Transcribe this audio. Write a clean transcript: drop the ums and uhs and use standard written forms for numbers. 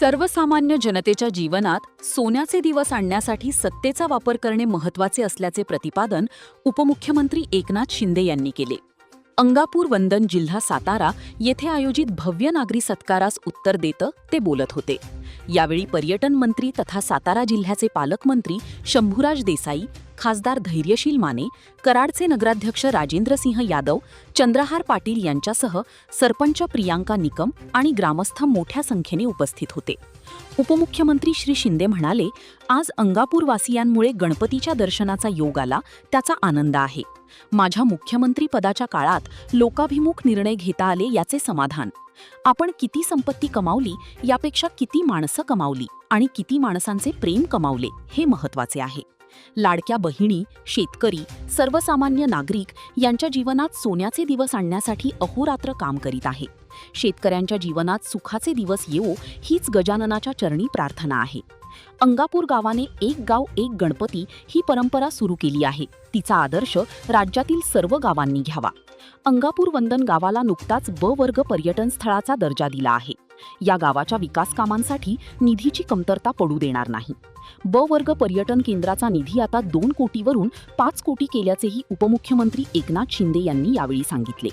सर्वसामान्य जनतेच्या जीवनात सोन्याचे दिवस आणण्यासाठी सत्तेचा वापर करणे महत्त्वाचे असल्याचे प्रतिपादन उपमुख्यमंत्री एकनाथ शिंदे यांनी केले. अंगापूर वंदन जिल्हा सातारा येथे आयोजित भव्य नागरी सत्कारास उत्तर देत ते बोलत होते. यावेळी पर्यटन मंत्री तथा सातारा जिल्ह्याचे पालकमंत्री शंभूराज देसाई, खासदार धैर्यशील माने, कराडचे नगराध्यक्ष राजेंद्रसिंह यादव, चंद्रहार पाटील यांच्यासह सरपंच प्रियांका निकम आणि ग्रामस्थ मोठ्या संख्येने उपस्थित होते. उपमुख्यमंत्री श्री शिंदे म्हणाले, आज अंगापूरवासियांमुळे गणपतीच्या दर्शनाचा योग आला, त्याचा आनंद आहे. माझ्या मुख्यमंत्री पदाच्या काळात लोकाभिमुख निर्णय घेता आले याचे समाधान. आपण किती संपत्ती कमावली यापेक्षा किती माणसं कमावली आणि किती माणसांचे प्रेम कमावले हे महत्त्वाचे आहे. लाडक्या बहिणी, शेतकरी, सर्वसामान्य नागरिक यांच्या जीवनात सोन्याचे दिवस आणण्यासाठी अहोरात्र काम करीत आहे. शेतकऱ्यांच्या जीवनात सुखाचे दिवस येवो हीच गजाननाच्या चरणी प्रार्थना आहे. अंगापूर गावाने एक गाव एक गणपती ही परंपरा सुरू केली आहे. तिचा आदर्श राज्यातील सर्व गावांनी घ्यावा. अंगापूर वंदन गावाला नुकताच ब वर्ग पर्यटन स्थळाचा दर्जा दिला आहे. या गावाच्या विकास कामांसाठी निधीची कमतरता पडू देणार नाही. ब वर्ग पर्यटन केंद्राचा निधी आता 2 कोटीवरून 5 कोटी केल्याचेही उपमुख्यमंत्री एकनाथ शिंदे यांनी यावेळी सांगितले.